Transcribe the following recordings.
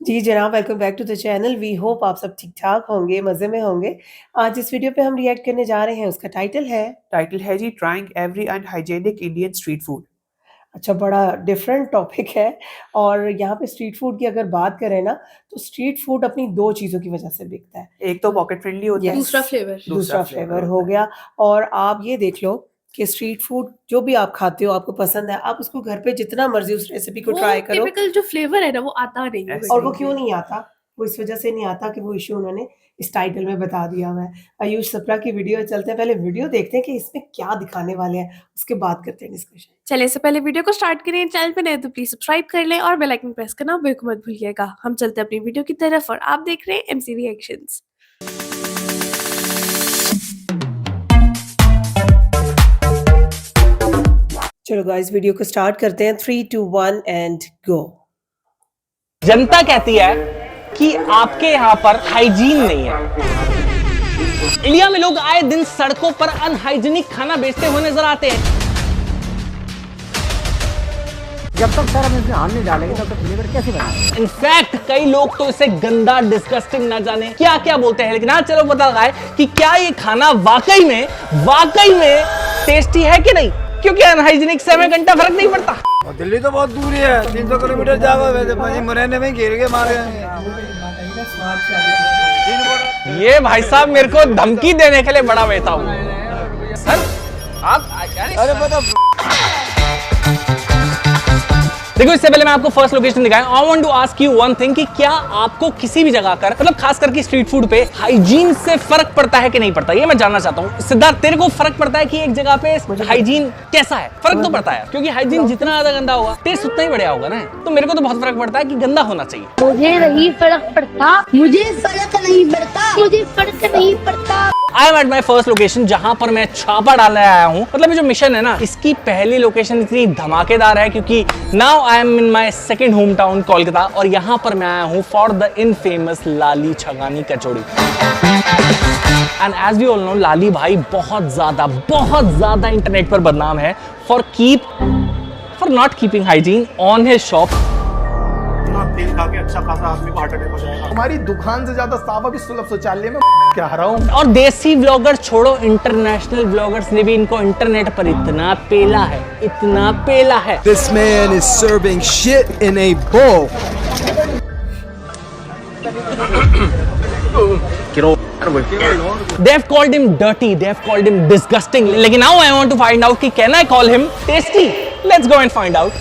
जी जनाब, welcome back to the channel. We hope आप सब ठीक-ठाक होंगे, मज़े में होंगे। आज जिस वीडियो पे हम रिएक्ट करने जा रहे हैं उसका टाइटल है जी trying every unhygienic Indian street food. अच्छा बड़ा डिफरेंट टॉपिक है और यहाँ पे स्ट्रीट फूड की अगर बात करें ना, तो स्ट्रीट फूड अपनी 2 चीज़ों की वज़ह से बिकता है। एक तो पॉकेट फ्रेंडली होता है, यस, दूसरा फ्लेवर। दूसरा फ्लेवर हो गया और आप ये देख लो कि स्ट्रीट फूड जो भी आप खाते हो, आपको पसंद है, आप उसको घर पे जितना मर्ज़ी उस रेसिपी को वो ट्राई करो टिपिकल जो फ्लेवर है ना वो आता नहीं है। ऐसे और वो ही क्यों है। नहीं आता? वो इस वज़ह से नहीं आता कि वो इश्यू उन्होंने इस टाइटल में बता दिया हुआ है। आयुष सप्रा की वीडियो चलते हैं, पहले वीडियो देखते हैं कि इसमें क्या दिखाने वाले हैं, उसके बाद करते हैं डिस्कशन। चले इससे पहले वीडियो को स्टार्ट करें, चैनल पे नए तो प्लीज सब्सक्राइब कर लें और बेल आइकन प्रेस करना बिल्कुल मत भूलिएगा। हम चलते हैं अपनी वीडियो की तरफ और आप देख रहे हैं एमसी रिएक्शंस। चलो गाइस वीडियो को स्टार्ट करते हैं। 3 2 1 एंड गो। जनता कहती है कि आपके यहाँ पर हाइजीन नहीं है। इंडिया में लोग आए दिन सड़कों पर अनहाइजीनिक खाना बेचते हुए नजर आते हैं। जब तक सर हम इसमें हाथ नहीं डालेंगे तब तक फ्लेवर कैसे बनेगा? इनफैक्ट कई लोग तो इसे गंदा, डिस्गस्टिंग ना जाने क्या क्या बोलते हैं, लेकिन हाँ चलो पता लगाए कि क्या ये खाना वाकई में टेस्टी है कि नहीं, क्योंकि अनहाइजीनिक से हमें घंटा फर्क नहीं पड़ता। और दिल्ली तो बहुत दूर है, 300 किलोमीटर जावा वैसे भाई मुरैना में घेर के मारे ये भाई साहब मेरे को धमकी देने के लिए बड़ा बेताब हूँ सर। आप अरे पता देखो, इससे पहले मैं आपको फर्स्ट लोकेशन दिखाया। I want to ask you one thing कि क्या आपको किसी भी जगह कर मतलब खास करके स्ट्रीट फूड पे हाइजीन से फर्क पड़ता है कि नहीं पड़ता, ये मैं जानना चाहता हूँ। सिद्धार्थ, तेरे को फर्क पड़ता है कि एक जगह पे हाइजीन कैसा है? फर्क तो पड़ता है, क्योंकि हाइजीन जितना ज्यादा गंदा होगा टेस्ट उतना ही बढ़िया होगा ना। तो मेरे को तो बहुत फर्क पड़ता है कि गंदा होना चाहिए। मुझे नहीं फर्क पड़ता, मुझे फर्क नहीं पड़ता, मुझे फर्क नहीं पड़ता। I am at my first location, जहां पर मैं छापा डालने आया हूं। मतलब ये जो मिशन है ना, इसकी पहली लोकेशन इतनी धमाकेदार है क्योंकि now I am in my second home town Kolkata और यहां पर मैं आया हूं for the infamous Lali Chhagani kachori. And as we all know, Lali भाई बहुत ज्यादा इंटरनेट पर बदनाम है for not keeping hygiene on his shop. तेल खा के अच्छा खासा आदमी को हार्ट अटैक हो जाएगा। हमारी दुकान से ज्यादा साफ अभी सुलभ शौचालय में क्या रहा हूँ। और देसी व्लॉगर छोड़ो, इंटरनेशनल व्लॉगर्स ने भी इनको इंटरनेट पर इतना पेला है। This man is serving shit in a bowl. They've called him dirty, they've called him disgusting. लेकिन now I want to find out कि can I call him tasty? Let's go and find out.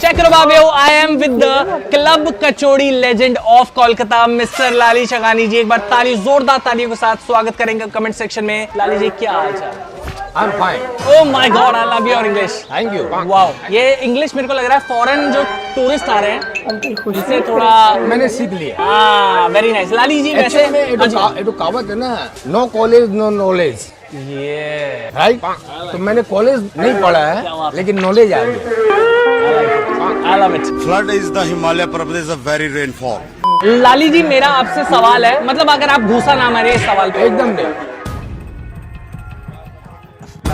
Check करो बाबियो, I am with the club kachori legend of Kolkata mister Lali Chhagani ji. एक बार ताली, जोरदार तालियों के साथ स्वागत करेंगे कमेंट सेक्शन में। लाली जी क्या हाल चाल? I'm fine. Oh my God, I love your English. Thank you. Wow, ये इंग्लिश मेरे को लग रहा है फॉरेन जो टूरिस्ट आ रहे हैं इससे थोड़ा मैंने सीख लिया। हाँ, वेरी नाइस। लाली जी वैसे एक कहावत है ना, नो कॉलेज नो नॉलेज, ये राइट? तो मैंने कॉलेज नहीं पढ़ा है लेकिन नॉलेज आ गया। I love it. Flood is the Himalaya Parvat is a very rainfall. लाली जी मेरा आपसे सवाल है, मतलब अगर आप घूसा ना मारे इस सवाल पे। एकदम नहीं।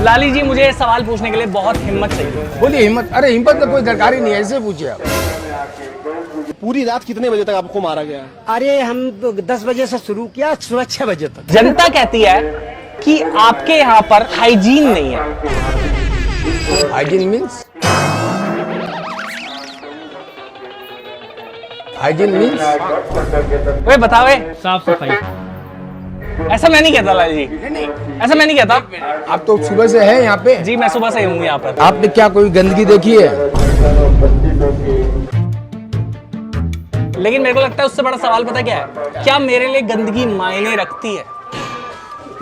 लाली जी मुझे सवाल पूछने के लिए बहुत हिम्मत चाहिए। बोलिए हिम्मत। अरे हिम्मत तो कोई दरकार ही नहीं है, ऐसे पूछिए आप। पूरी रात कितने बजे तक आपको मारा गया? अरे हम 10 बजे से शुरू किया, सुबह 6 बजे तक। जनता कहती है कि आपके यहाँ पर हाइजीन नहीं है। हाइजीन मीन्स वे बताओ, साफ सफाई। ऐसा मैं नहीं कहता लाली जी, ऐसा मैं नहीं कहता। आप तो सुबह से हैं यहाँ पे। जी मैं सुबह से हूँ यहाँ पर। आपने क्या कोई गंदगी देखी है? लेकिन मेरे को लगता है उससे बड़ा सवाल पता क्या है, क्या मेरे लिए गंदगी मायने रखती है?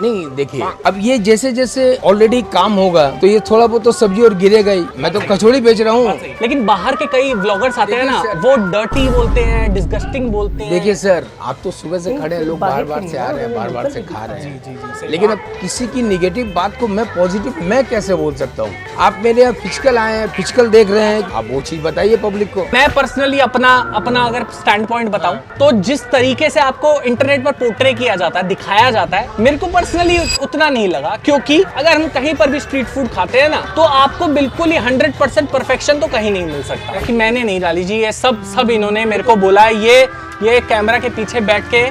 नहीं देखिए, अब ये जैसे जैसे ऑलरेडी काम होगा तो ये थोड़ा बहुत तो सब्जी और गिरेगा ही। मैं तो कचौड़ी बेच रहा हूँ। लेकिन बाहर के कई व्लॉगर्स आते हैं ना, वो डर्टी बोलते हैं, डिस्गस्टिंग बोलते हैं। देखिए सर, आप तो सुबह से खड़े हैं, लोग बार बार से आ रहे हैं, बार बार से खा रहे हैं। लेकिन अब किसी की निगेटिव बात को मैं पॉजिटिव मैं कैसे बोल सकता हूँ? आप मेरे यहाँ फिजिकल आए हैं, फिजिकल देख रहे हैं, आप वो चीज बताइए पब्लिक को। मैं पर्सनली अपना अगर स्टैंड पॉइंट बताऊं तो जिस तरीके से आपको इंटरनेट पर पोर्ट्रे किया जाता है, दिखाया जाता है, मेरे को पर्सनली पर्सनली उतना नहीं लगा, क्योंकि अगर हम कहीं पर भी स्ट्रीट फूड खाते हैं ना, तो आपको बिल्कुल ही 100% परफेक्शन तो कहीं नहीं मिल सकता। कि मैंने नहीं डाली जी, ये सब इन्होंने मेरे को बोला है। ये कैमरा के पीछे बैठ के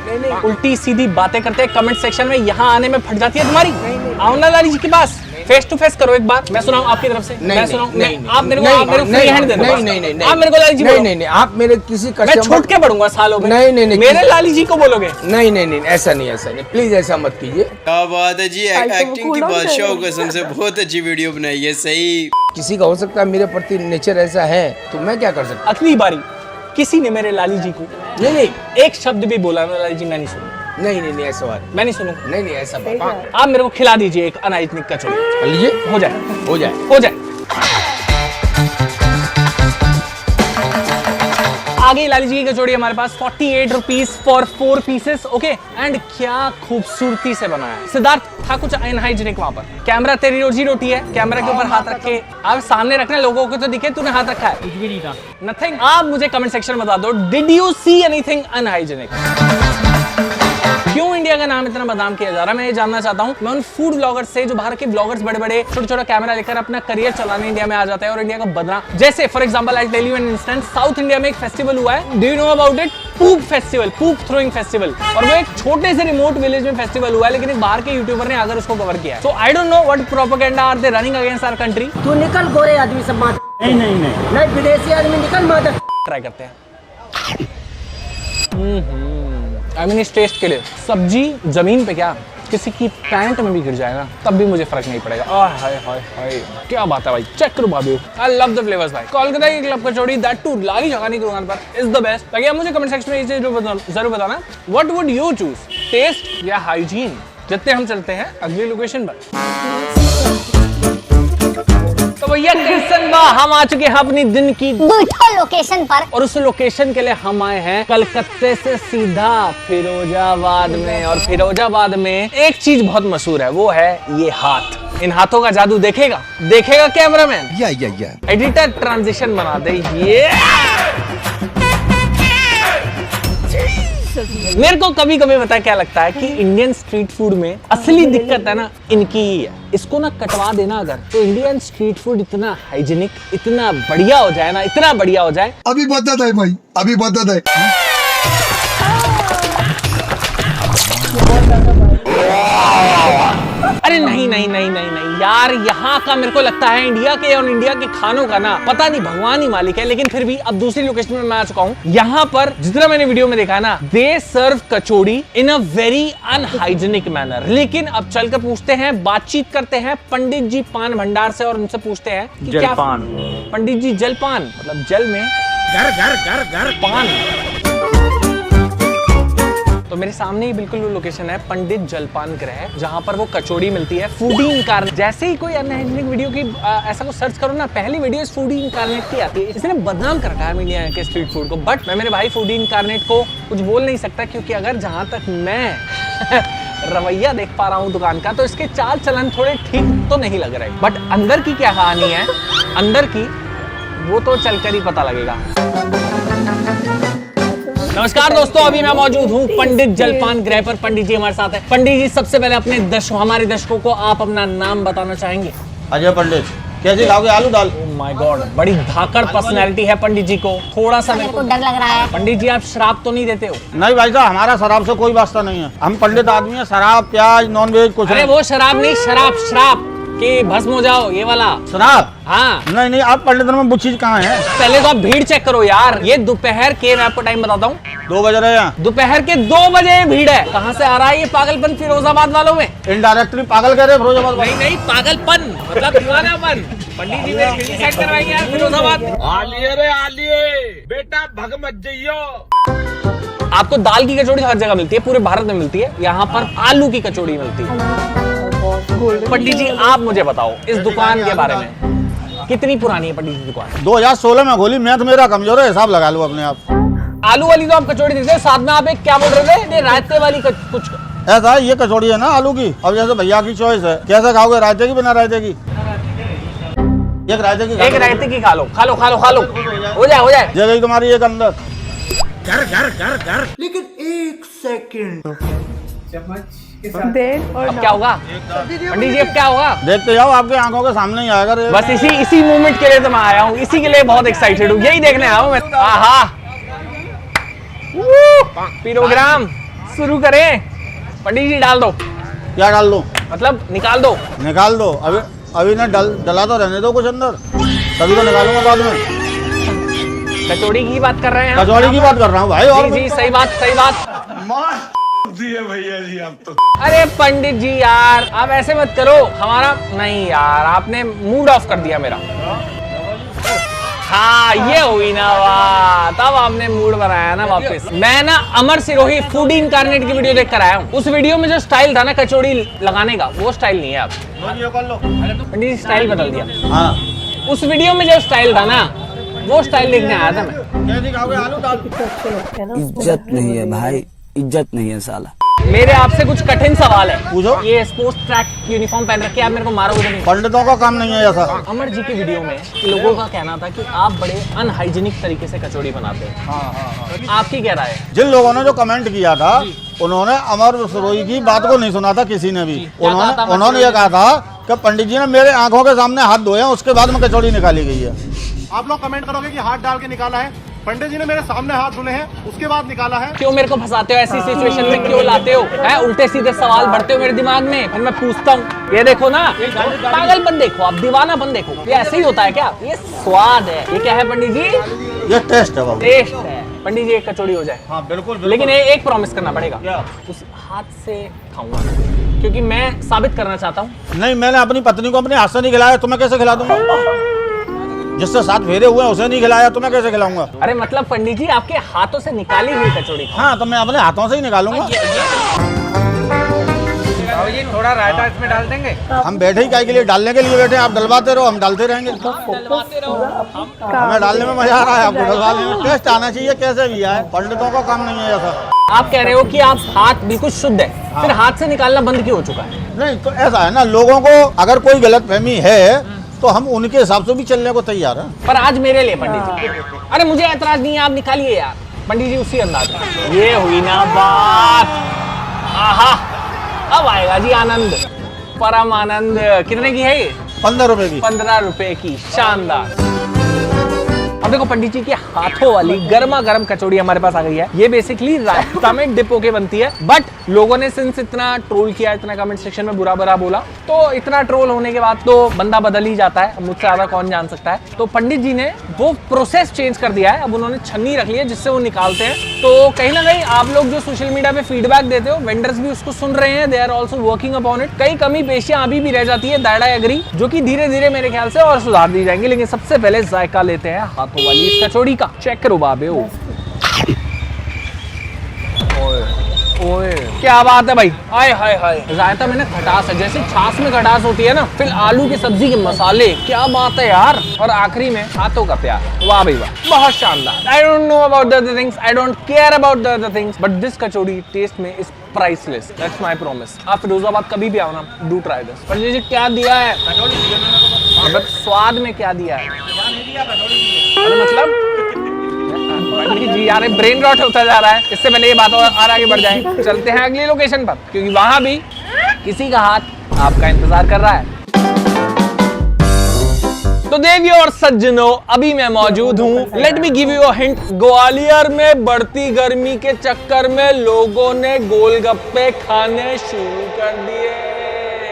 उल्टी सीधी बातें करते हैं कमेंट सेक्शन में, यहाँ आने में फट जाती है तुम्हारी। आओ ना लाली जी के पास, फेस टू फेस करो एक बार, मैं सुनाऊं आपकी तरफ से। मैं सुनाऊं, आप मेरे को फ्री हैंड दे दो। नहीं, आप मेरे को लाली जी नहीं, आप मेरे किसी मैं छूट के पढ़ूंगा सालों में। नहीं, मेरे लाली जी को बोलोगे। नहीं, ऐसा नहीं, प्लीज ऐसा मत कीजिए। क्या बात है जी, एक्टिंग की बादशाह कसम से बहुत अच्छी वीडियो बनाई है। सही किसी का हो सकता है मेरे प्रति नेचर ऐसा है, तो मैं क्या कर सकता। अगली बारी किसी ने मेरे लाली जी को नहीं एक शब्द भी बोला ना लाली जी, मैं नहीं सुनूंगा। नहीं ऐसा बात मैं नहीं सुनूंगा। नहीं ऐसा बात। आप मेरे को खिला दीजिए एक अनहाइजीनिक कचौड़ी। लीजिए, हो जाए। आगे लाली जी की कचौड़ी हमारे पास 48 rupees for 4 pieces. Okay, and क्या खूबसूरती से बनाया है। सिद्धार्थ था कुछ अनहाइजीनिक वहां पर। कैमरा तेरी रोजी रोटी है, कैमरा के ऊपर हाथ रख के आप सामने रखना, लोगों को तो दिखे तूने हाथ रखा है। कुछ भी नहीं था, नथिंग। आप मुझे कमेंट सेक्शन में बता दो, did you see anything unhygienic? क्यों इंडिया का नाम इतना बदनाम किया जा रहा है, मैं ये जानना चाहता हूँ। मैं उन फूड ब्लॉगर्स से, जो बाहर के ब्लॉगर्स बड़े छोटा कैमरा लेकर अपना करियर चलाने इंडिया में आ जाते हैं और इंडिया का बदनाम। जैसे for example I tell you an instance, south India में एक फेस्टिवल हुआ है, do you know about it? Poop festival, poop throwing festival. और वो एक छोटे से रिमोट विलेज में फेस्टिवल हुआ है, लेकिन एक बाहर के यूट्यूबर ने आकर उसको कवर किया। So I don't know what propaganda are they running against our country. तू निकल गोरे आदमी सब मार। नहीं विदेशी आदमी निकल मार। ट्राई करते हैं। आई मीन इस टेस्ट के लिए सब्जी जमीन पे क्या किसी की पैंट में भी गिर जाएगा तब भी मुझे फर्क नहीं पड़ेगा। हाय क्या बात है भाई, चेक करो बाबू, आई लव द फ्लेवर्स भाई। कोलकाता की क्लब कचौड़ी, दैट टू लाली जगानी की दुकान पर, इज द बेस्ट। ताकि आप मुझे कमेंट सेक्शन में इसे जरूर बताना, what would you choose, taste या हाइजीन? जितने हम चलते हैं अगली लोकेशन पर। तो भैया कृष्ण बा, हम आ चुके हैं अपनी दिन की लोकेशन पर, और उस लोकेशन के लिए हम आए हैं कलकत्ते से सीधा फिरोजाबाद में। और फिरोजाबाद में एक चीज बहुत मशहूर है, वो है ये हाथ। इन हाथों का जादू देखेगा कैमरामैन? या एडिटर ट्रांजिशन बना दे। ये मेरे को कभी कभी पता क्या लगता है कि इंडियन स्ट्रीट फूड में असली दिक्कत है ना इनकी ही है। इसको ना कटवा देना अगर, तो इंडियन स्ट्रीट फूड इतना हाइजीनिक, इतना बढ़िया हो जाए ना, इतना बढ़िया हो जाए। अभी बदत है भाई, अभी बदत है। अरे नहीं यार, यहाँ का मेरे को लगता है इंडिया के और इंडिया के खानों का ना पता नहीं भगवान ही मालिक है। लेकिन फिर भी अब दूसरी लोकेशन में मैं आ चुका हूँ। यहाँ पर जितना मैंने वीडियो में देखा है ना, दे सर्व कचौड़ी इन अ वेरी अनहाइजीनिक मैनर। लेकिन अब चलकर पूछते हैं, बातचीत करते हैं पंडित जी पान भंडार से, और उनसे पूछते हैं कि क्या पंडित जी जलपान मतलब जल में घर पान। तो मेरे सामने ही बिल्कुल वो लोकेशन है, पंडित जलपान गृह, जहाँ पर वो कचौड़ी मिलती है। फूडी इनकारनेट, जैसे ही कोई अनहाइजीनिक वीडियो की ऐसा को सर्च करो ना, पहली वीडियो इस फूडी इनकारनेट की आती है। इसने बदनाम कर रखा है इंडिया के स्ट्रीट फूड को। बट मैं मेरे भाई फूडी इनकारनेट को कुछ बोल नहीं सकता, क्योंकि अगर जहाँ तक मैं रवैया देख पा रहा हूँ दुकान का, तो इसके चाल चलन थोड़े ठीक तो नहीं लग रहे। बट अंदर की क्या कहानी है, अंदर की वो तो चलकर ही पता लगेगा। नमस्कार दोस्तों, अभी मैं मौजूद हूँ पंडित जलपान गृह पर। पंडित जी हमारे साथ हैं। पंडित जी, सबसे पहले अपने हमारे दर्शकों को आप अपना नाम बताना चाहेंगे? अजय पंडित। कैसे खाओगे आलू दाल? ओह माय गॉड, बड़ी धाकड़ पर्सनैलिटी है पंडित जी को। थोड़ा सा मेरे को डर लग रहा है। पंडित जी, आप शराब तो नहीं देते हो? नहीं भाई साहब, हमारा शराब से कोई वास्ता नहीं है। हम पंडित आदमी है, शराब प्याज नॉन वेज कुछ नहीं। वो शराब नहीं, श्राप कि भस्म हो जाओ ये वाला शराब। हाँ नहीं, आप पंडित में वो चीज कहाँ है? पहले तो आप भीड़ चेक करो यार। ये दोपहर के, मैं आपको टाइम बताता हूँ, 2 बज रहे हैं। दोपहर के 2 बजे भीड़ है। कहाँ से आ रहा है ये पागलपन फिरोजाबाद वालों में? इनडायरेक्टली पागल कह रहे हैं फिरोजाबाद। नहीं, पागलपन मतलब दीवानापन। पंडित जी मेरी खिल्ली सेट करवाएंगे यार फिरोजाबाद। आलिए बेटा भग मत जाइयो। आपको दाल की कचौड़ी हर जगह मिलती है, पूरे भारत में मिलती है। यहाँ पर आलू की कचौड़ी मिलती है। पंडित जी, आप मुझे बताओ इस दुकान के बारे में, कितनी पुरानी है पंडित जी दुकान? 2016 में खोली। मैथ मेरा कमजोर है, हिसाब लगा लो अपने आप। आलू वाली तो आप कचौड़ी देते हैं, साथ में आप एक क्या बोल रहे थे, रायते वाली कुछ ऐसा है। ये कचौड़ी है ना आलू की। अब जैसे भैया की चॉइस है, कैसे खाओगे, रायते की बिना रायते की? एक रायते की खा लो। हो जाए जगह तुम्हारी एक अंदर। घर लेकिन 1 सेकंड। चम्मच देन और अब क्या होगा पंडित जी, अब क्या होगा? देखते जाओ, आपके आंखों के सामने ही आएगा रे। बस इसी मोमेंट के लिए तो मैं आया हूँ, इसी के लिए बहुत एक्साइटेड हूँ, यही देखने आया हूँ मैं। आहा, प्रोग्राम शुरू करें। पंडित जी डाल दो। क्या डाल दो? मतलब निकाल दो। निकाल दो। अभी ना डला तो रहने दो कुछ अंदर, तभी तो निकालूंगा बाद में। कचौड़ी की बात कर रहे हैं? कचौड़ी की बात कर रहा हूँ भाई। और जी सही बात, सही बात। भैया जी आप तो। अरे पंडित जी यार, आप ऐसे मत करो हमारा। नहीं यार, आपने मूड ऑफ कर दिया मेरा। हाँ, ये हुई ना बात, अब आपने मूड बनाया ना वापस। मैं ना अमर सिरोही फूडी इनकार्नेट की वीडियो देख कर आया हूँ। उस वीडियो में जो स्टाइल था ना कचौड़ी लगाने का, वो स्टाइल नहीं है अब। पंडित जी स्टाइल बदल दिया। हाँ, उस वीडियो में जो स्टाइल था ना, वो स्टाइल देखने आया था मैं। इज्जत नहीं है भाई, इज्जत नहीं है साला। मेरे आपसे कुछ कठिन सवाल है। पूछो। ये स्पोर्ट्स ट्रैक यूनिफॉर्म पहन रखे, आप मेरे को मारोगे तो नहीं? पंडितों का काम नहीं है ऐसा। अमर जी की वीडियो में लोगों का कहना था कि आप बड़े अनहाइजीनिक तरीके से कचौड़ी बनाते हैं। आपकी क्या राय है? जिन लोगों ने जो कमेंट किया था, उन्होंने अमर सिरोही की बात को नहीं सुना था किसी ने भी। उन्होंने ये कहा था कि पंडित जी ने मेरे आंखों के सामने हाथ धोए, उसके बाद में कचौड़ी निकाली गई है। आप लोग कमेंट करोगे कि हाथ डाल के निकाला है, पंडित जी ने मेरे सामने हाथ धुले हैं, उसके बाद निकाला है। क्यों मेरे को फंसाते हो ऐसी सिचुएशन में, क्यों लाते हो? है उल्टे सीधे सवाल भरते हो मेरे दिमाग में, फिर मैं पूछता हूँ। ये देखो ना, पागलपन देखो, आप दीवानापन देखो। ये ऐसे ही होता है क्या? ये स्वाद है। ये क्या है पंडित जी? ये टेस्ट है बाबू। टेस्ट है। पंडित जी एक कचौड़ी हो जाए। हाँ बिल्कुल। लेकिन एक प्रॉमिस करना पड़ेगा। क्या? उस हाथ से खाऊंगा, क्योंकि मैं साबित करना चाहता हूँ। नहीं, मैंने अपनी पत्नी को अपने हाथ से नहीं खिलाया, तुम्हें कैसे खिला दूंगा? जिससे साथ फेरे हुए हैं उसे नहीं खिलाया, तुम्हें कैसे खिलाऊंगा? अरे मतलब पंडित जी आपके हाथों से निकाली हुई कचौड़ी। हाँ, तो मैं अपने हाथों से ही निकालूंगा। जी थोड़ा रायता इसमें डाल देंगे। हम बैठे ही काय के लिए? डालने के लिए बैठे, आप डलवाते रहो, हम डालते रहेंगे। हमें डालने में मजा आ रहा है, आपको डलवाने में टेस्ट आना चाहिए, कैसे भी आए। पंडितों का काम नहीं है ऐसा। आप कह रहे हो कि आप हाथ बिल्कुल शुद्ध है, फिर हाथ से निकालना बंद क्यों हो चुका है? नहीं तो ऐसा है ना, लोगों को अगर कोई गलतफहमी है तो हम उनके हिसाब से भी चलने को तैयार हैं। पर आज मेरे लिए पंडित जी, अरे मुझे ऐतराज नहीं है, आप निकालिए यार। पंडित जी उसी अंदाज में। ये हुई ना बात। आहा, अब आएगा जी आनंद, परम आनंद। कितने की है ये? 15 रुपए की। 15 रुपए की, शानदार। अब देखो पंडित जी के हाथों वाली गर्मा गर्म कचौड़ी हमारे पास आ गई है। ये बेसिकली रायता में डिप होके बनती है, बट लोगों ने सिंस इतना ट्रोल किया, इतना कमेंट सेक्शन में बुरा बुरा बोला, तो इतना ट्रोल होने के बाद तो बंदा बदल ही जाता है। मुझसे ज्यादा कौन जान सकता है। तो पंडित जी ने वो प्रोसेस चेंज कर दिया है। अब उन्होंने छन्नी रख ली है जिससे वो निकालते हैं। तो कहीं ना कहीं आप लोग जो सोशल मीडिया पे फीडबैक देते हो, वेंडर्स भी उसको सुन रहे हैं, they are also working upon it. कई कमी पेशियां अभी भी रह जाती है, दैट आई एग्री, जो कि धीरे धीरे मेरे ख्याल से और सुधार दी जाएंगी। लेकिन सबसे पहले जायका लेते हैं हाथों वाली इस कचौड़ी का। चेक करो बाबे। ओए क्या बात है भाई, हाय हाय हाय। रायता में ना खटास है, जैसे छाछ में खटास होती है ना, फिर आलू की सब्जी के मसाले, क्या बात है यार। और आखिरी में हाथों का प्यार, वाह भाई वाह, बहुत शानदार। I don't know about the other things, I don't care about the other things, but this kachori taste में is priceless, that's my promise. आप फिरोजाबाद कभी भी आओ ना, do try this. Pandit ji क्या दिया है? बट स्वाद में क्या दिया है? मतलब पंडित जी यार ब्रेन रॉट होता जा रहा है। इससे पहले ये बात और आगे बढ़ जाए, चलते हैं अगली लोकेशन पर, क्योंकि वहां भी किसी का हाथ आपका इंतजार कर रहा है। तो देवियों और सज्जनों, अभी मैं मौजूद हूँ, let me give you a hint. Gwalior में बढ़ती गर्मी के चक्कर में लोगों ने गोलगप्पे खाने शुरू कर दिए।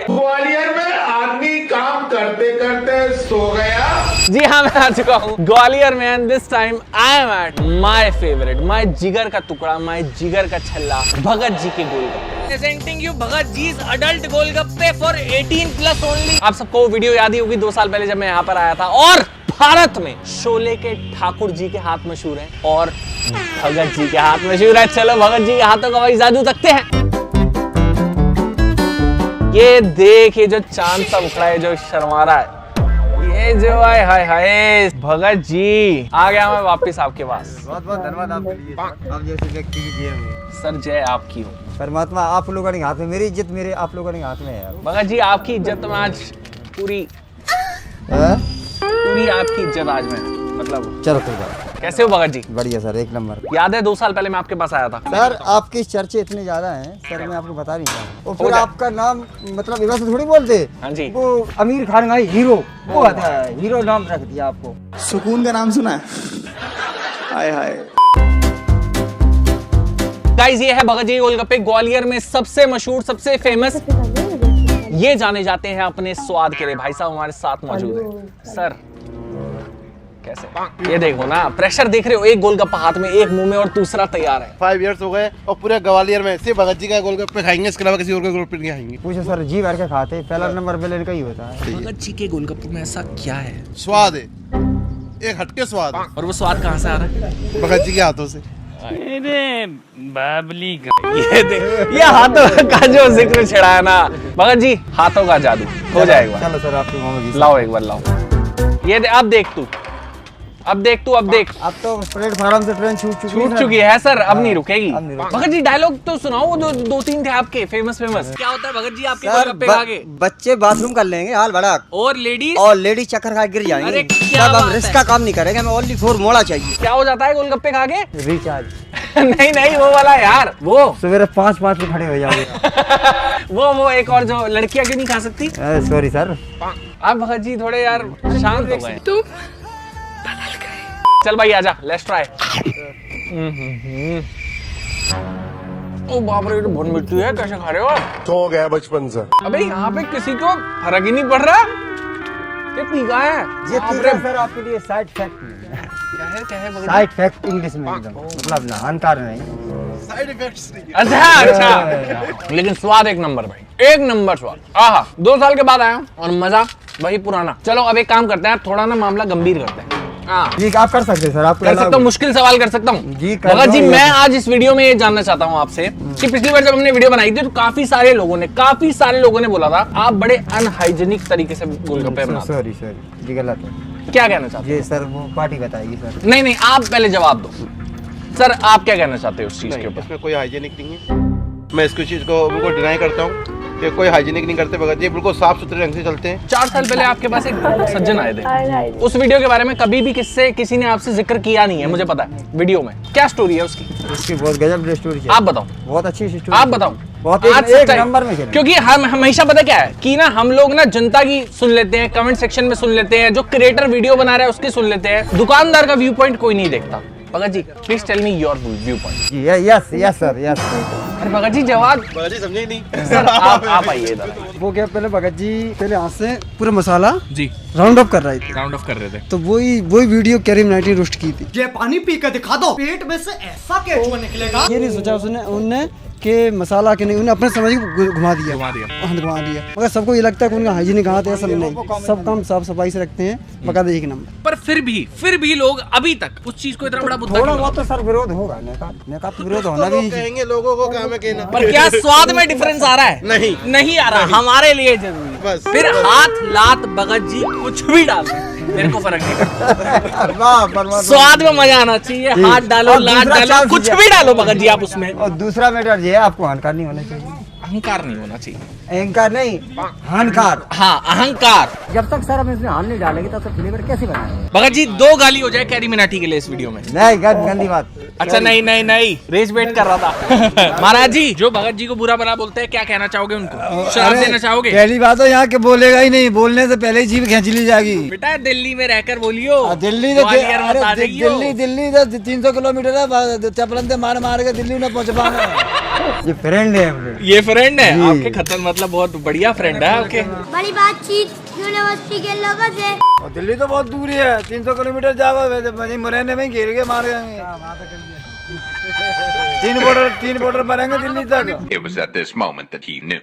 ग्वालियर में आदमी काम करते करते सो गया। जी हाँ, मैं आ चुका हूँ ग्वालियर में, and this time I am at my favourite, my जिगर का टुकड़ा, माय जिगर का छल्ला, भगत जी के गोलगप्पे। प्रेजेंटिंग यू भगत जी's अडल्ट गोलगप्पे फॉर 18+ ओनली। आप सबको वीडियो याद ही होगी 2 साल पहले जब मैं यहाँ पर आया था, और भारत में शोले के ठाकुर जी के हाथ मशहूर हैं और भगत जी के हाथ मशहूर है। चलो भगत जी के हाथों का वही जादू तकते हैं। ये देख, ये जो चांद सा मुखड़ा है, जो शर्मा रहा है, ये जो हाय हाय हाय भगत जी, आ गया मैं वापस आपके पास। बहुत बहुत धन्यवाद आपके लिए, आप जैसे व्यक्ति की जय हो। सर जय आपकी हो। परमात्मा आप लोगों के हाथ में, मेरी इज्जत मेरे आप लोगों के हाथ में है। भगत जी आपकी इज्जत में आज पूरी आपकी इज्जत आज में। मतलब चलो कोई बात। कैसे हो भगत जी? बढ़िया सर, एक नंबर। याद है 2 साल पहले मैं आपके पास आया था सर, आपकी चर्चे इतने ज्यादा हैं सर, मैं आपको बता नहीं पाऊँ। और फिर आपका नाम मतलब इधर से थोड़ी बोलते। हाँ जी। वो आमिर खान का हीरो, वो आता है, हीरो नाम रख दिया आपको। सुकून का नाम सुना है? हाय हाय। गाइस, ये है भगत जी गोलगप्पे, ग्वालियर में सबसे मशहूर, सबसे फेमस। ये जाने जाते हैं अपने स्वाद के लिए। भाई साहब हमारे साथ मौजूद है। सर कैसे? ये देखो ना, प्रेशर देख रहे हो, एक गोलगप्पा हाथ में, एक मुंह में और दूसरा तैयार है। 5 इयर्स हो गए और पूरे ग्वालियर में सिर्फ भगत जी का गोलगप्पे खाएंगे, इसके अलावा किसी और का गोलगप्पे नहीं खाएंगे। पूछो सर, जी भर के खाते, पहला नंबर पे इनका ही होता है। भगत जी के गोलगप्पे में ऐसा क्या है? स्वाद है, एक हटके स्वाद है। और वो स्वाद कहाँ से आ रहा है? भगत जी के हाथों से। अरे बाबली, ये देख, ये हाथों का जो जिक्र छेड़ा है ना भगत जी, हाथों का जादू हो जाएगा। चलो सर, आपकी मोमो लाओ एक बार, लाओ। ये अब देख तू, अब देख तू, अब देख। अब तो प्लेटफार्म से ट्रेन छूट चुकी है सर, अब नहीं रुकेगी। अब नहीं रुकेगी। भगत जी डायलॉग तो सुनाओ, वो जो 2-3 थे आपके फेमस। क्या होता है भगत जी आपके गोलगप्पे खा के? बच्चे बाथरूम कर लेंगे हाल बड़ा, और लेडीज? और लेडीज चक्कर खा गिर जाएंगे। अरे क्या हम रिस्क का काम नहीं करेंगे, हमें ओनली 4 मोड़ा चाहिए। क्या हो जाता है गोलगप्पे खा के? रिचार्ज। नहीं नहीं, वो वाला यार, वो सवेरे 5 पे खड़े हो जाओगे। वो एक और जो लड़कियां क्यों नहीं खा सकती? Sorry sir. आप भगत जी थोड़े यार शांत हो गए। तुम चल भाई आजा, लेट्स ट्राई। ओ बाप रे, बहुत मिट्टी है, कैसे खा रहे हो? हो गया बचपन से। अबे यहाँ पे किसी को फर्क ही नहीं पड़ रहा। ये तीखा है। ये तीखा सर आपके लिए साइड इफेक्ट। क्या है साइड इफेक्ट इंग्लिश में एकदम, मतलब ना हानिकार नहीं। साइड इफेक्ट्स नहीं। अच्छा। लेकिन स्वाद एक नंबर भाई, एक नंबर स्वाद। आहा, 2 साल के बाद आया और मजा वही पुराना। चलो अब एक काम करते हैं, थोड़ा ना मामला गंभीर करते हैं। जी आप कर सकते हैं सर, आप कर सकता हूँ, मुश्किल सवाल कर सकता हूँ जी। भगत जी, मैं आज इस वीडियो में ये जानना चाहता हूँ आपसे कि पिछली बार जब हमने वीडियो बनाई थी तो काफी सारे लोगों ने बोला था आप बड़े अनहाइजीनिक तरीके से गोलगप्पे बनाते हैं। सॉरी जी, गलत है। क्या कहना चाहते हैं? जी सर, वो पार्टी बताएगी सर। नहीं, आप पहले जवाब दो। सर आप क्या कहना चाहते हो उस चीज के ऊपर? इसमें कोई हाइजीनिक नहीं है। मैं इसकी चीज को उनको डिनाई करता हूँ कि कोई हाइजीनिक नहीं करते भगत जी, बिल्कुल साफ सुथरे ढंग से चलते हैं। 4 साल पहले आपके पास एक सज्जन आए थे, उस वीडियो के बारे में कभी भी किसी ने आपसे जिक्र किया नहीं है, मुझे पता है। वीडियो में क्या स्टोरी है उसकी बहुत गजब स्टोरी है। आप बताओ। बहुत अच्छी स्टोरी। आप बताओ। बहुत एक नंबर में, क्योंकि हम हमेशा पता क्या है कि ना, हम लोग ना जनता की सुन लेते हैं, कमेंट सेक्शन में सुन लेते हैं, जो क्रिएटर वीडियो बना रहा है उसकी सुन लेते हैं, दुकानदार का व्यू पॉइंट कोई नहीं देखता। Bhagat ji please tell me your view point. Yes sir, yes. अरे भगत जी जवाब। भगत जी समझे ही नहीं। सर आप आइए इधर। वो क्या, पहले भगत जी पहले हाथ से पूरा मसाला जी राउंड अप कर रहे थे। राउंड ऑफ कर रहे थे तो वही वीडियो कैरी मिनाटी रोस्ट की थी। ये पानी पी कर दिखा दो, पेट में से ऐसा केचुआ निकलेगा। ये नहीं सोचा उनने कि मसाला के नहीं, उन्हें अपने समझ को घुमा दिया। मगर सबको ये लगता है कि उनका हाइजीनिक हाथ है, ऐसा नहीं। सब काम साफ सफाई से रखते हैं, बकायदा एक नंबर। पर फिर भी लोग अभी तक उस चीज को इतना बड़ा मुद्दा थोड़ा बहुत तो सर विरोध होगा, नेका तो विरोध होना भी। कहेंगे लोगों को काम है कहना। पर क्या स्वाद में डिफरेंस आ रहा है? नहीं आ रहा। हमारे लिए जरूरी बस। फिर हाथ लात भगत जी कुछ भी डाल मेरे को फर्क नहीं पड़ता। स्वाद में मजा आना चाहिए। हाथ डालो, लात डालो, कुछ भी डालो भगत जी आप उसमें। और दूसरा मैटर ये है, आपको अहंकार नहीं होना चाहिए। अहंकार नहीं होना चाहिए। अहंकार नहीं, अहंकार। हाँ, अहंकार। जब तक सर हम इसमें हाथ नहीं डालेंगे तब तक फ्लेवर कैसे बनाएंगे? भगत जी 2 गाली हो जाए कैरी मिनाटी के लिए इस वीडियो में। नहीं, गंदी बात। अच्छा नहीं, रेज वेट कर रहा था। महाराज जी, जो भगत जी को बुरा भला बोलते हैं, क्या कहना चाहोगे उनको? श्राप देना चाहोगे? पहली बात तो यहाँ के बोलेगा ही नहीं, बोलने से पहले ही जीभ खींच ली जाएगी। बेटा दिल्ली में रहकर बोलियो। दिल्ली 300 किलोमीटर है, चपलन से मार के दिल्ली में पहुँच पाना। ये फ्रेंड है, आपके खतन, मतलब बहुत बढ़िया फ्रेंड है आपके। बड़ी बातचीत यूनिवर्सिटी के लोगों से। और दिल्ली तो बहुत दूर है, 300 किलोमीटर जाओ, वैसे मुरैना में घेर के मार गए। 3 बॉर्डर मारेंगे दिल्ली तक। It was at this moment that he knew.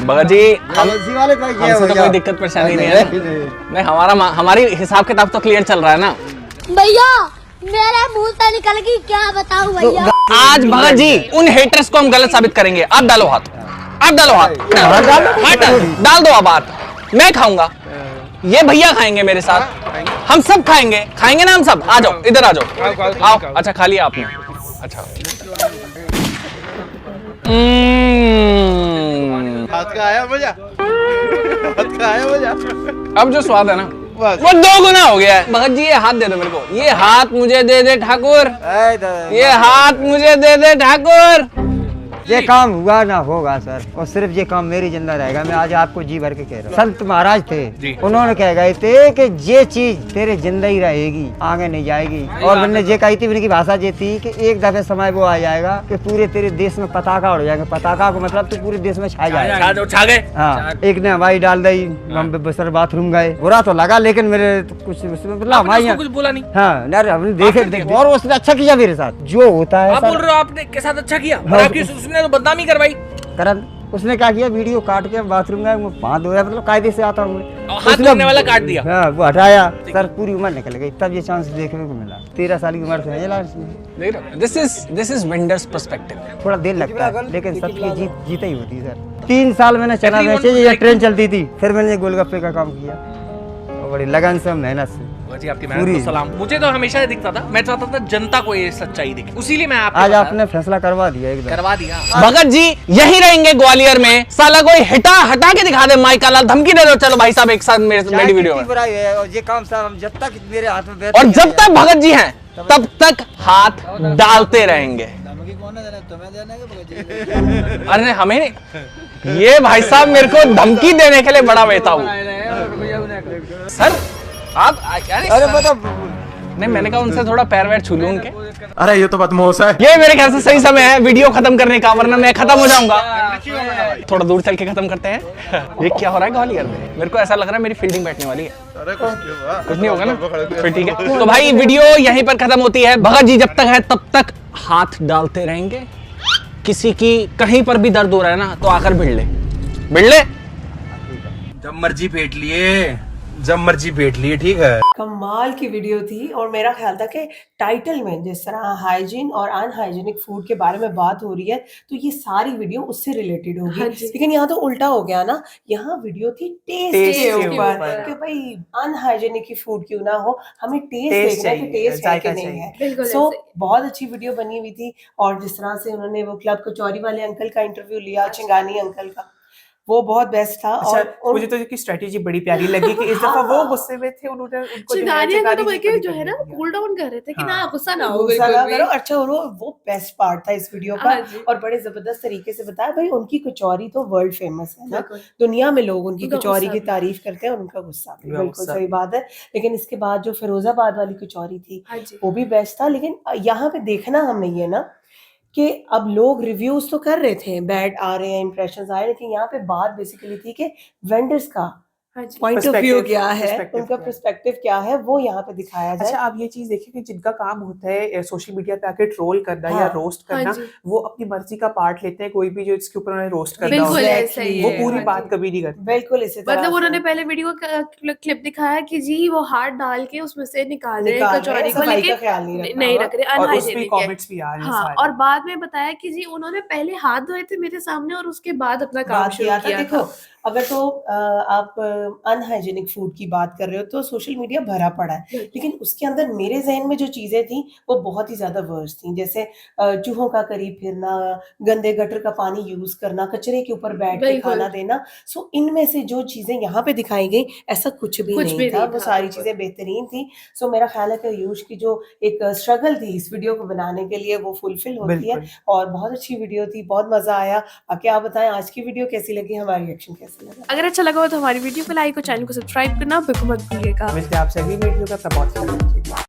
Bhagat ji हमसे तो कोई दिक्कत परेशानी नहीं है। नहीं, हमारी हिसाब किताब तो क्लियर चल रहा है ना भैया। मेरे मुंह से निकल गई, क्या बताऊं भैया। आज भगत जी उन हेटर्स को हम गलत साबित करेंगे। आप डालो हाथ, डाल दो अब हाथ। मैं खाऊंगा, ये भैया खाएंगे मेरे साथ, हम सब खाएंगे ना हम सब। आ जाओ, इधर आ जाओ, आओ। अच्छा खा लिया आपने? अच्छा। हाथ का आया मजा। अब जो स्वाद है ना बस वो 2 गुना हो गया है। भगत जी ये हाथ दे दो मेरे को, ये हाथ मुझे दे दे ठाकुर, ये हाथ मुझे दे दे ठाकुर। ये काम हुआ ना होगा सर, और सिर्फ ये काम मेरी जिंदा रहेगा। मैं आज आपको जी भर के कह रहा हूँ। संत महाराज थे, उन्होंने कह गए थे कि ये चीज तेरे जिंदा ही रहेगी, आगे नहीं जाएगी। और मैंने ये कही थी, उनकी भाषा ये थी कि एक दफे समय वो आ जाएगा कि पूरे तेरे देश में पताका उड़ जाएगा। पताका को मतलब तो पूरे देश में छा जाएगा। छा गए। हाँ, एक ने हवाई डाल दी, हम बसर बाथरूम गए, बुरा तो लगा, लेकिन मेरे तो कुछ मतलब हमारे कुछ बोला नहीं। हाँ यार, हमने देखे और उसने अच्छा किया मेरे साथ। जो होता है आप बोल रहे हो आपने के साथ अच्छा किया, और आपकी उसने तो बदनामी करवाई। करण उसने क्या किया, वीडियो काट के बाथरूम गया, वो 5 धोया, मतलब कायदे से आता हूँ। हाथ धोने वाला काट दिया। हाँ, वो हटाया सर, पूरी उम्र निकल गई, तब ये चांस देखने को मिला। 13 साल की उम्र से है इसमें। This is vendors perspective. थोड़ा देर लगता है, लेकिन सबकी जीत ही होती है सर। 3 साल मैंने चना बेचे, ये ट्रेन चलती थी, फिर मैंने ये गोलगप्पे का काम किया, और बड़ी लगन से, मेहनत से। जी आपकी मेहनत को सलाम। मुझे तो हमेशा दिखता था, मैं चाहता था जनता को ये सच्चाई दिखे, उसीलिए मैं आज आपने फैसला करवा दिया, एकदम करवा दिया। भगत जी यही रहेंगे ग्वालियर में, साला कोई हटा के दिखा दे, माइका लाल धमकी दे दो, चलो भाई साहब एक साथ मेरी वीडियो में। और ये काम साहब जब तक मेरे हाथ में, और जब तक भगत जी हैं तब तक हाथ डालते रहेंगे। अरे हमें नहीं, ये भाई साहब मेरे को धमकी देने के लिए बड़ा बेताब सर। आप अरे बता नहीं, मैंने कहा उनसे थोड़ा पैर वैर छू लूं उनके। अरे ये तो बदमाश है। ये मेरे ख्याल से सही समय है वीडियो खत्म करने का, वरना मैं खत्म हो जाऊंगा। थोड़ा दूर चल के खत्म करते हैं। ये क्या हो रहा है ग्वालियर में? मेरे को ऐसा लग रहा है मेरी फील्डिंग बैठने वाली है। कुछ नहीं होगा ना, फिर ठीक है। तो भाई वीडियो यहीं पर खत्म होती है। भगत जी जब तक है तब तक हाथ डालते रहेंगे। किसी की कहीं पर भी दर्द हो रहा है ना, तो आकर भिड़ ले। जब मर्जी पेट लिए, जब मर्जी पेट लिए, ठीक है। कमाल की वीडियो थी, और मेरा ख्याल था कि टाइटल में जिस तरह हाइजीन और अनहाइजीनिक फूड के बारे में बात हो रही है, तो ये सारी वीडियो उससे रिलेटेड होगी। लेकिन यहाँ तो उल्टा हो गया ना, यहाँ वीडियो थी टेस्ट के ऊपर कि भाई अनहाइजीनिक की फूड क्यों ना हो, हमें टेस्ट देखना है कि टेस्ट है कि नहीं है। सो बहुत अच्छी वीडियो बनी हुई थी। और जिस तरह से उन्होंने वो क्लब कचौरी वाले अंकल का इंटरव्यू लिया, चिंगानी अंकल का, वो बहुत बेस्ट था। अच्छा, और मुझे तो इसकी स्ट्रेटेजी बड़ी प्यारी लगी कि इस दफा वो गुस्से में थे, उन्होंने उनको जो है ना कूल डाउन कर रहे थे कि ना गुस्सा ना हो, करो। अच्छा, और वो बेस्ट पार्ट था इस वीडियो का, और बड़े जबरदस्त तरीके से बताया। भाई उनकी कचौरी तो वर्ल्ड फेमस है ना, दुनिया में लोग उनकी कचौरी की तारीफ करते हैं, और उनका गुस्सा भी। बिल्कुल सही बात है। लेकिन इसके बाद जो फिरोजाबाद वाली कचौरी थी वो भी बेस्ट था। लेकिन यहाँ पे देखना हमने ये ना कि अब लोग रिव्यूज तो कर रहे थे, बैड आ रहे हैं, इंप्रेशंस आ रहे हैं, लेकिन यहाँ पे बात बेसिकली थी कि वेंडर्स का पॉइंट ऑफ व्यू क्या है, उनका पर्सपेक्टिव क्या है, वो यहाँ पे दिखाया जाए। अच्छा, आप ये चीज देखिए कि जिनका काम होता है सोशल मीडिया पे आके ट्रोल करना या रोस्ट करना, वो अपनी मर्जी का पार्ट लेते हैं। कोई भी जो इसके ऊपर उन्होंने रोस्ट करना वो पूरी बात कभी नहीं करते। बिल्कुल इसी तरह मतलब उन्होंने पहले वीडियो का क्लिप दिखाया कि जी वो हाथ डाल के उसमें से निकाल रहे हैं कचौरी को, लेकिन नहीं रख रहे, अनहाइजीनिक कमेंट्स भी आ रहे हैं। हाँ, और बाद में बताया कि जी उन्होंने पहले हाथ धोए थे मेरे सामने, और उसके बाद अपना काम शुरू किया था। अगर तो आप अनहाइजीनिक फूड की बात कर रहे हो तो सोशल मीडिया भरा पड़ा है, लेकिन उसके अंदर मेरे जहन में जो चीजें थी वो बहुत ही ज्यादा वर्स थी। जैसे चूहों का करीब फिरना, गंदे गटर का पानी यूज करना, कचरे के ऊपर बैठ के खाना देना। सो इनमें से जो चीजें यहाँ पे दिखाई गई ऐसा कुछ भी नहीं था, वो सारी चीजें बेहतरीन थी। सो मेरा ख्याल है कि आयुष की जो एक स्ट्रगल थी इस वीडियो को बनाने के लिए वो फुलफिल होती है, और बहुत अच्छी वीडियो थी, बहुत मजा आया। आके आप बताएं आज की वीडियो कैसी लगी, हमारी रिएक्शन कैसी लगा। अगर अच्छा लगा हो तो हमारी वीडियो को लाइक और चैनल को सब्सक्राइब करना बिल्कुल मत भूलिएगा। मिलते हैं आपसे अगली वीडियो का। बहुत